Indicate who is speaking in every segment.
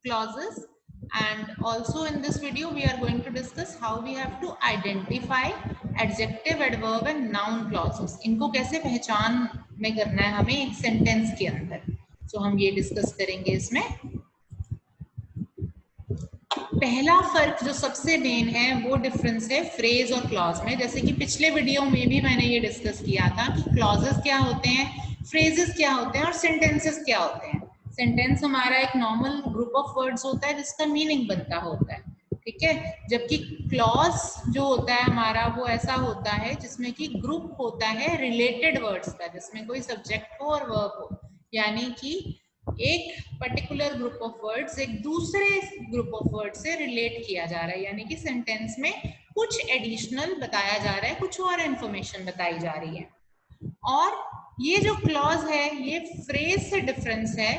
Speaker 1: clauses, and also in this video we are going to discuss how we have to identify adjective, adverb and noun clauses. इनको कैसे पहचान में करना है हमें एक सेंटेंस के अंदर, so हम ये डिस्कस करेंगे इसमें। पहला फर्क जो सबसे मेन है वो डिफरेंस है फ्रेज और क्लॉज में। जैसे कि पिछले वीडियो में भी मैंने ये डिस्कस किया था कि क्लॉजेस क्या होते हैं, फ्रेजेस क्या होते हैं और सेंटेंसेस क्या होते हैं। सेंटेंस हमारा एक नॉर्मल ग्रुप ऑफ वर्ड्स होता है जिसका मीनिंग बनता होता है, ठीक है। जबकि क्लॉज जो होता है हमारा वो ऐसा होता है जिसमें कि ग्रुप होता है रिलेटेड वर्ड्स का, जिसमें कोई सब्जेक्ट हो और वर्ब हो, यानी कि एक पर्टिकुलर ग्रुप ऑफ वर्ड्स एक दूसरे ग्रुप ऑफ वर्ड से रिलेट किया जा रहा है, यानी कि सेंटेंस में कुछ एडिशनल बताया जा रहा है, कुछ और इंफॉर्मेशन बताई जा रही है। और ये जो क्लॉज है ये फ्रेज से डिफरेंस है,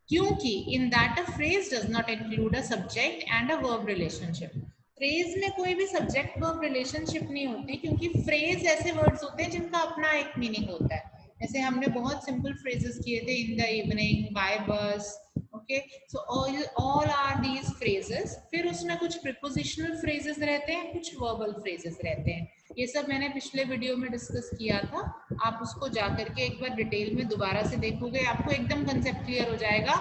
Speaker 1: क्योंकि in that a phrase does not include a subject and a verb relationship. Phrase में कोई भी सब्जेक्ट वर्ब रिलेशनशिप नहीं होती, क्योंकि फ्रेज ऐसे वर्ड्स होते हैं जिनका अपना एक मीनिंग होता है। जैसे हमने बहुत सिंपल फ्रेजेस किए थे, in the evening, by bus, okay. So all are these phrases. फिर उसमें कुछ प्रीपोजिशनल फ्रेजेस रहते हैं, कुछ वर्बल फ्रेजेस रहते हैं। ये सब मैंने पिछले वीडियो में डिस्कस किया था, आप उसको जाकर के एक बार डिटेल में दोबारा से देखोगे, आपको एकदम कंसेप्ट क्लियर हो जाएगा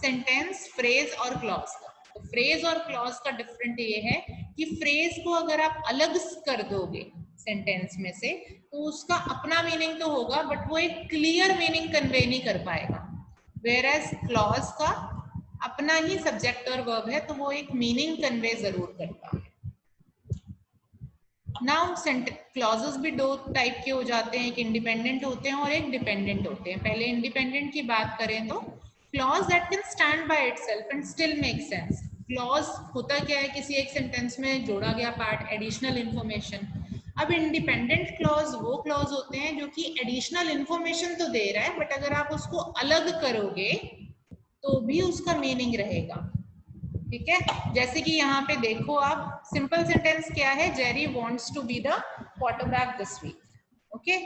Speaker 1: सेंटेंस, फ्रेज और क्लॉज का। तो फ्रेज और क्लॉज का डिफरेंट ये है कि फ्रेज को अगर आप अलग कर दोगे सेंटेंस में से तो उसका अपना मीनिंग तो होगा, बट वो एक क्लियर मीनिंग कन्वे नहीं कर पाएगा। वेयरएज क्लॉज का अपना ही सब्जेक्ट और वर्ब है तो वो एक मीनिंग कन्वे जरूर करता है। नाउ क्लॉजेस भी दो टाइप के हो जाते हैं, एक इंडिपेंडेंट होते हैं और एक डिपेंडेंट होते हैं। पहले इंडिपेंडेंट की बात करें तो clause that can stand by itself and still make sense. Clause होता क्या है, किसी एक सेंटेंस में जोड़ा गया पार्ट, एडिशनल इंफॉर्मेशन। अब इंडिपेंडेंट क्लॉज वो क्लॉज होते हैं जो कि एडिशनल इंफॉर्मेशन तो दे रहा है, बट अगर आप उसको अलग करोगे तो भी उसका मीनिंग रहेगा, ठीक है। जैसे कि यहाँ पे देखो आप, सिंपल सेंटेंस क्या है, Jerry wants to be the quarterback this week, okay.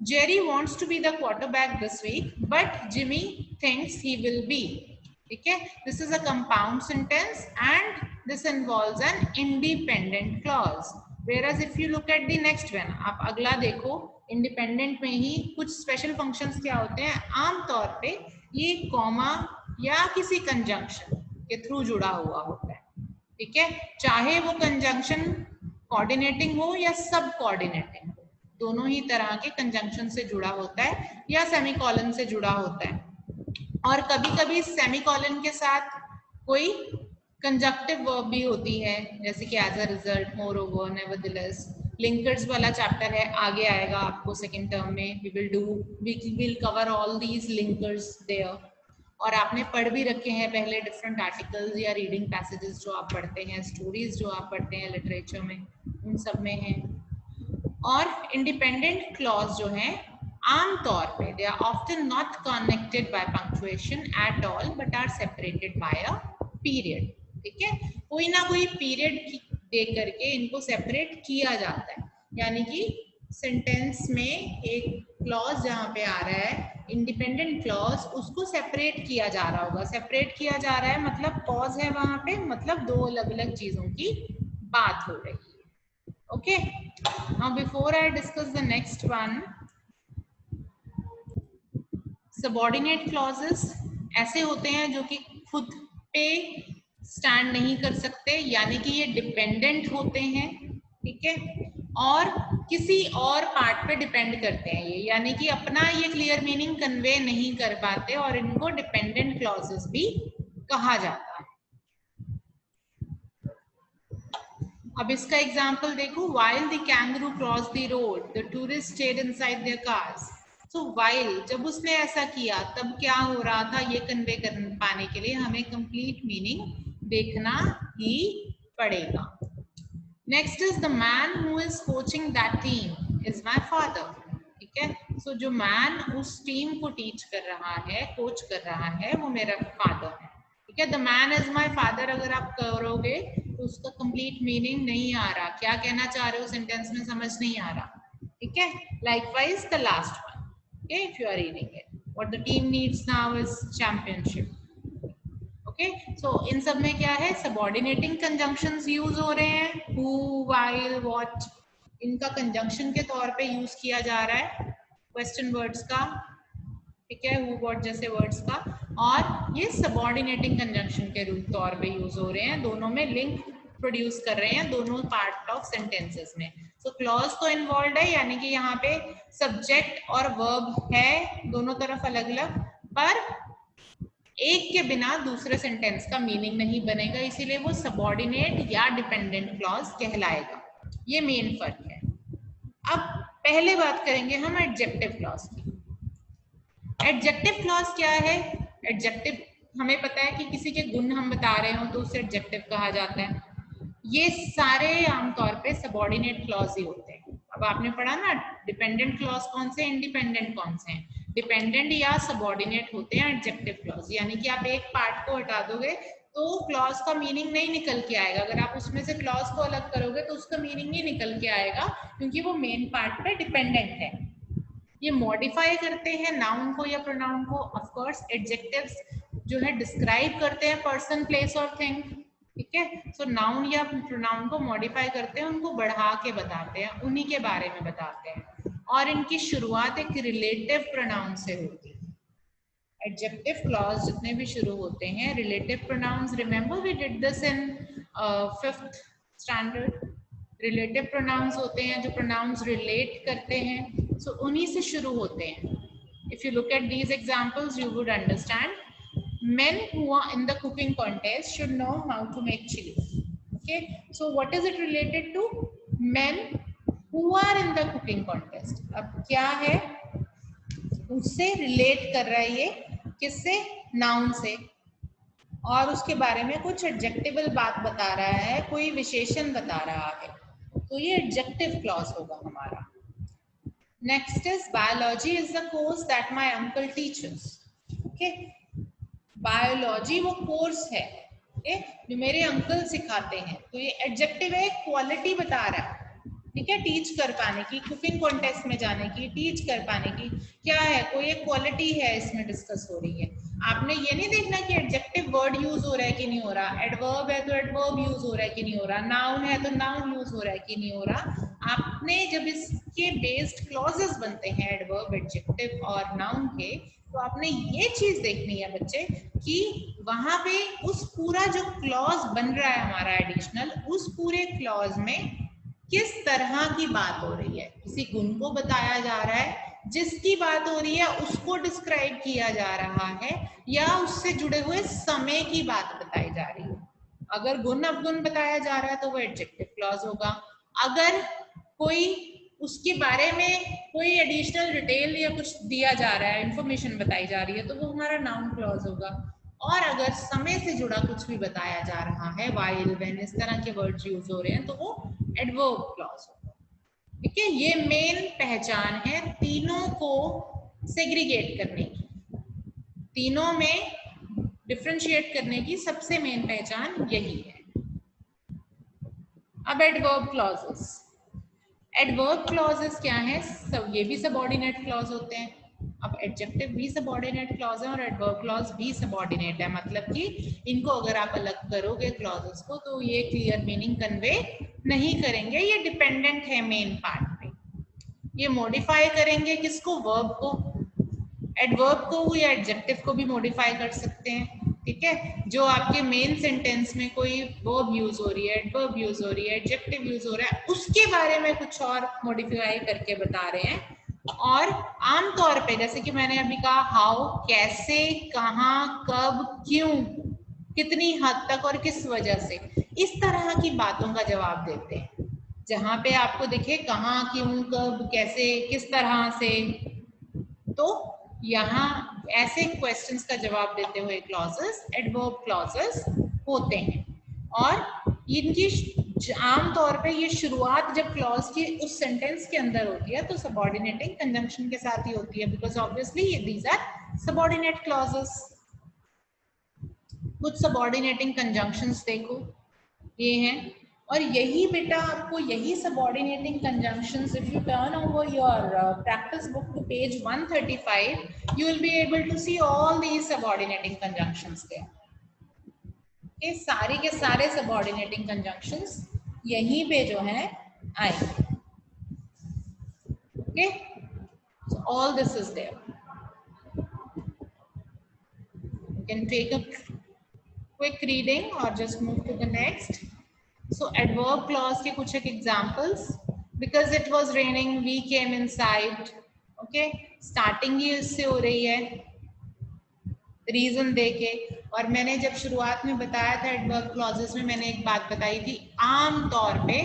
Speaker 1: Jerry wants to be the quarterback this week but Jimmy thinks he will be, ठीक है। This is a compound sentence and this involves an independent clause. whereas if you look at the next one, आप अगला देखो, independent में ही कुछ special functions क्या होते हैं, आमतौर पे ये कॉमा या किसी कंजंक्शन के थ्रू जुड़ा हुआ होता है, ठीक है। चाहे वो कंजंक्शन कोऑर्डिनेटिंग हो या सब कोऑर्डिनेटिंग हो, दोनों ही तरह के कंजंक्शन से जुड़ा होता है या सेमीकोलन से जुड़ा होता है। और कभी कभी सेमीकोलन के साथ कोई कंजक्टिव वर्ब भी होती है, जैसे कि as a result, moreover, nevertheless. Linkers वाला चैप्टर है, आगे आएगा आपको सेकेंड टर्म में, we will cover all these linkers there. और आपने पढ़ भी रखे हैं पहले डिफरेंट आर्टिकल्स या रीडिंग पैसेजेस जो आप पढ़ते हैं, स्टोरीज जो आप पढ़ते हैं लिटरेचर में, उन सब में है। और इंडिपेंडेंट क्लॉज जो है आमतौर पे they are often not connected by punctuation at all but are separated by a period, ठीक है। कोई ना कोई पीरियड दे करके इनको सेपरेट किया जाता है, यानी कि सेंटेंस में एक क्लॉज जहाँ पे आ रहा है इंडिपेंडेंट क्लॉज, उसको सेपरेट किया जा रहा होगा। सेपरेट किया जा रहा है मतलब पॉज है वहां पे, मतलब दो अलग अलग चीजों की बात हो रही है, okay. Now before I discuss the next one, subordinate clauses ऐसे होते हैं जो कि खुद पे स्टैंड नहीं कर सकते, यानी कि ये डिपेंडेंट होते हैं, ठीक है, और किसी और पार्ट पे डिपेंड करते हैं ये, यानी कि अपना ये क्लियर मीनिंग कन्वे नहीं कर पाते, और इनको डिपेंडेंट क्लॉजेस भी कहा जाता है। अब इसका एग्जाम्पल देखो, while the kangaroo crossed the road, the tourists stayed inside their cars. So while, जब उसने ऐसा किया तब क्या हो रहा था, ये कन्वे कर पाने के लिए हमें कंप्लीट मीनिंग देखना ही पड़ेगा। Next is the man who is coaching that team is my father, ठीक है। सो जो मैन उस टीम को टीच कर रहा है, कोच कर रहा है, वो मेरा फादर है, ठीक है। The man is my father अगर आप करोगे तो उसका कंप्लीट मीनिंग नहीं आ रहा, क्या कहना चाह रहे हो सेंटेंस में समझ नहीं आ रहा, ठीक है। Likewise the last one, okay, if you are reading it, what the team needs now is championship, okay, so इन सब में क्या है, सबऑर्डिनेटिंग कंजंक्शंस यूज हो रहे हैं, हु, व्हाइल, व्हाट, इनका कंजंक्शन के तौर पे यूज किया जा रहा है क्वेश्चन वर्ड्स का, ठीक है, हु व्हाट जैसे वर्ड्स का, और ये सबऑर्डिनेटिंग कंजंक्शन के तौर पे यूज हो रहे हैं, दोनों में लिंक प्रोड्यूस कर रहे हैं दोनों पार्ट ऑफ सेंटेंसेस में। सो क्लॉज तो इन्वॉल्व है, यानी कि यहाँ पे सब्जेक्ट और वर्ब है दोनों तरफ अलग अलग, पर एक के बिना दूसरे सेंटेंस का मीनिंग नहीं बनेगा, इसीलिए वो सबऑर्डिनेट या डिपेंडेंट क्लॉज कहलाएगा। ये मेन फर्क है। अब पहले बात करेंगे हम एडजेक्टिव क्लॉज की। एडजेक्टिव क्लॉज क्या है? एडजेक्टिव हमें पता है कि किसी के गुण हम बता रहे हो तो उसे एडजेक्टिव कहा जाता है। ये सारे आमतौर पे सबऑर्डिनेट क्लॉज ही होते हैं। अब आपने पढ़ा ना डिपेंडेंट क्लॉज कौन से, इंडिपेंडेंट कौन से हैं। डिपेंडेंट या सबऑर्डिनेट होते हैं एडजेक्टिव क्लॉज, यानी कि आप एक पार्ट को हटा दोगे तो क्लॉज का मीनिंग नहीं निकल के आएगा। अगर आप उसमें से क्लॉज को अलग करोगे तो उसका मीनिंग नहीं निकल के आएगा, क्योंकि वो मेन पार्ट पे डिपेंडेंट है। ये मॉडिफाई करते हैं नाउन को या प्रोनाउन को। ऑफ कोर्स एडजेक्टिव्स जो है डिस्क्राइब करते हैं पर्सन, प्लेस और थिंग, ठीक है। सो नाउन या प्रोनाउन को मॉडिफाई करते हैं, उनको बढ़ा के बताते हैं, उन्हीं के बारे में बताते हैं, और इनकी शुरुआत एक रिलेटिव प्रोनाउन से होती है। एडजेक्टिव क्लॉज जितने भी शुरू होते हैं relative pronouns, remember we did this in 5th standard. Relative pronouns होते हैं जो प्रोनाउंस रिलेट करते हैं, सो उन्हीं से शुरू होते हैं। If you look at these examples you would understand men who are in the cooking contest should know how to make chili. Okay, so what is it related to? Men who are in the cooking contest. अब क्या है, उससे relate कर रहा है ये, किससे, noun से, और उसके बारे में कुछ एडजेक्टिवल बात बता रहा है, कोई विशेषण बता रहा है, तो ये एडजेक्टिव क्लॉज होगा हमारा। Next is biology is the course that my uncle teachers. Okay, biology वो कोर्स है, okay? जो मेरे अंकल सिखाते हैं, तो ये एडजेक्टिव है, क्वालिटी बता रहा है, ठीक है, टीच कर पाने की, कुकिंग कॉन्टेस्ट में जाने की, टीच कर पाने की क्या है, कोई एक क्वालिटी है इसमें डिस्कस हो रही है। आपने ये नहीं देखना कि एडजेक्टिव वर्ड यूज हो रहा है कि नहीं हो रहा, एडवर्ब है तो एडवर्ब यूज हो रहा है कि नहीं हो रहा, नाउन है तो नाउन यूज हो रहा है कि नहीं हो रहा। आपने जब इसके बेस्ड क्लॉजेस बनते हैं एडवर्ब, एडजेक्टिव और नाउन के, तो आपने ये चीज देखनी है बच्चे कि वहां पे उस पूरा जो क्लॉज बन रहा है हमारा एडिशनल, उस पूरे क्लॉज में किस तरह की बात हो रही है, किसी गुण को बताया जा रहा है, जिसकी बात हो रही है उसको डिस्क्राइब किया जा रहा है, या उससे जुड़े हुए समय की बात बताई जा रही है। अगर गुण अवगुण बताया जा रहा है तो वो एडजेक्टिव क्लॉज होगा। अगर कोई उसके बारे में कोई एडिशनल डिटेल या कुछ दिया जा रहा है, इंफॉर्मेशन बताई जा रही है, तो वो हमारा नाउन क्लॉज होगा। और अगर समय से जुड़ा कुछ भी बताया जा रहा है, व्हाइल, व्हेन, इस तरह के वर्ड्स यूज हो रहे हैं, तो वो एडवर्ब क्लॉज होगा। ठीक है, ये मेन पहचान है तीनों को सेग्रीगेट करने की, तीनों में डिफरेंशिएट करने की सबसे मेन पहचान यही है। अब एडवर्ब क्लॉजेस, एडवर्ब क्लॉजेस क्या है, सब ये भी सबऑर्डिनेट क्लॉज होते हैं। अब एडजेक्टिव भी सबऑर्डिनेट क्लॉज है और एडवर्ब क्लॉज भी सबऑर्डिनेट है, मतलब कि इनको अगर आप अलग करोगे क्लॉजेस को तो ये क्लियर मीनिंग कन्वे नहीं करेंगे, ये डिपेंडेंट है मेन पार्ट पे। ये मॉडिफाई करेंगे किसको, वर्ब को, एडवर्ब को या एडजेक्टिव को भी मॉडिफाई कर सकते हैं, ठीक है। जो आपके मेन सेंटेंस में कोई वर्ब यूज हो रही है, एडवर्ब यूज हो रही है, एडजेक्टिव यूज हो रहा है, उसके बारे में कुछ और मॉडिफाई करके बता रहे हैं। और आमतौर पे जैसे कि मैंने अभी कहा, हाउ, कैसे, कहाँ, कब, क्यों, कितनी हद तक और किस वजह से, इस तरह की बातों का जवाब देते हैं। जहां पे आपको दिखे कहाँ, क्यों, कब, कैसे, किस तरह से, तो यहाँ ऐसे क्वेश्चंस का जवाब देते हुए क्लॉजेस एडवर्ब क्लॉजेस होते हैं। और इनकी आमतौर पे ये शुरुआत जब क्लॉज की उस सेंटेंस के अंदर होती है तो सबऑर्डिनेटिंग कंजंक्शन के साथ ही होती है, because obviously these are subordinate clauses. कुछ सबऑर्डिनेटिंग कंजंक्शंस देखो, ये हैं, और यही बेटा आपको यही subordinating conjunctions, if you turn over your practice book to page 135, you will be able to see all these subordinating conjunctions there. के सारे के सारे सबऑर्डिनेटिंग कंजंक्शंस यहीं पे जो है आएंगे. Okay, so all this is there. You can take a quick reading or just move to the next. So adverb clause के कुछ एक examples. Because it was raining, we came inside. Okay, starting ही इससे हो रही है reason देके. और मैंने जब शुरुआत में बताया था एडवर्ब क्लॉजेस में, मैंने एक बात बताई थी, आम तौर पे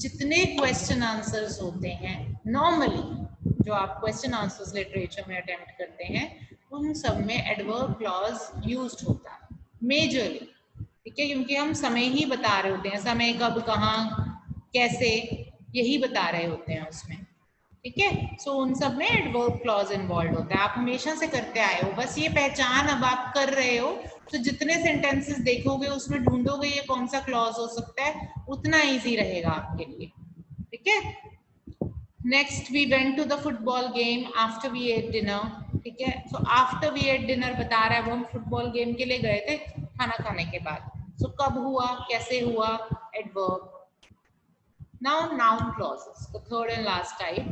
Speaker 1: जितने क्वेश्चन आंसर्स होते हैं नॉर्मली, जो आप क्वेश्चन आंसर्स लिटरेचर में अटेम्प्ट करते हैं, उन सब में एडवर्ब क्लॉज यूज्ड होता है मेजरली. ठीक है, क्योंकि हम समय ही बता रहे होते हैं, समय कब कहाँ कैसे यही बता रहे होते हैं उसमें. ठीक है, सो उन सब में एडवर्ब क्लॉज इन्वॉल्व होता है. आप हमेशा से करते आए हो, बस ये पहचान अब आप कर रहे हो. तो जितने सेंटेंसेस देखोगे उसमें ढूंढोगे ये कौन सा क्लॉज हो सकता है, उतना इजी रहेगा आपके लिए. ठीक है, next we went to the football game after we ate dinner. ठीक है, so after we ate dinner बता रहा है वो हम फुटबॉल गेम के लिए गए थे खाना खाने के बाद. सो कब हुआ, कैसे हुआ, adverb. Now noun clauses, the third and last type.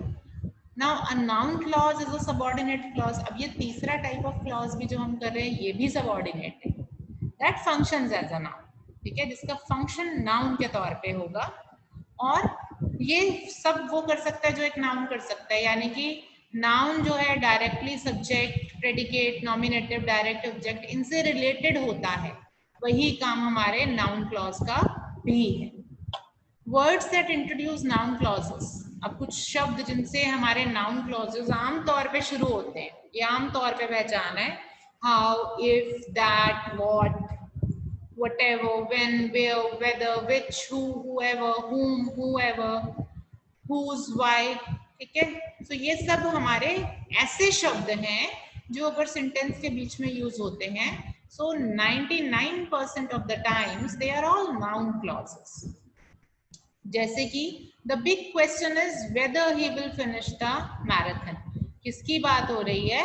Speaker 1: Now a noun clause is a subordinate clause. अब ये तीसरा type of clause भी जो हम कर रहे हैं ये भी subordinate है. That functions as a noun. ठीक है, जिसका function noun के तौर पे होगा. और ये सब वो कर सकता है जो एक noun कर सकता है. यानी कि noun जो है directly subject, predicate, nominative, direct object इनसे related होता है. वही काम हमारे noun clause का भी है. Words that introduce noun clauses. अब कुछ शब्द जिनसे हमारे नाउन क्लॉजेस आम तौर पे शुरू होते हैं, ये आम तौर पे पहचान है. How, if, that, what, whatever, when, where, whether, which, who, whoever, whom, whoever, whose, why. ठीक है, तो ये सब हमारे ऐसे शब्द हैं जो अगर सेंटेंस के बीच में यूज होते हैं, so 99% of the times they are all noun clauses. जैसे कि the big question is whether he will finish the marathon. किसकी बात हो रही है,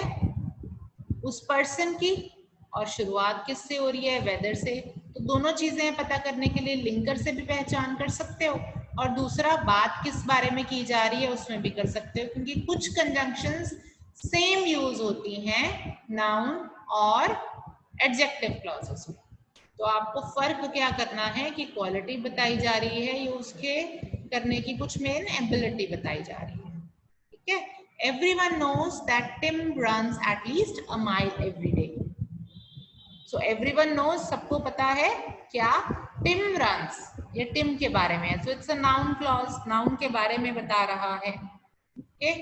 Speaker 1: उस पर्सन की, और शुरुआत किससे हो रही है, वेदर से. तो दोनों चीजें पता करने के लिए लिंकर से भी पहचान कर सकते हो, और दूसरा बात किस बारे में की जा रही है उसमें भी कर सकते हो, क्योंकि कुछ कंजंक्शंस सेम यूज होती हैं नाउन और एडजेक्टिव क्लॉजेस में. तो आपको फर्क क्या करना है कि क्वालिटी बताई जा रही है या उसके करने की कुछ मेन एबिलिटी बताई जा रही है. ठीक है, everyone knows that Tim runs at least a mile every day. So everyone knows, सबको पता है क्या, Tim runs, ये Tim के बारे में है. So it's a noun clause, noun के बारे में बता रहा है. Okay,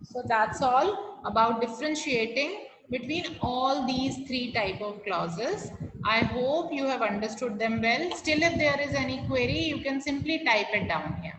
Speaker 1: so that's all about differentiating between all these three type of clauses. I hope you have understood them well. Still, if there is any query, you can simply type it down here.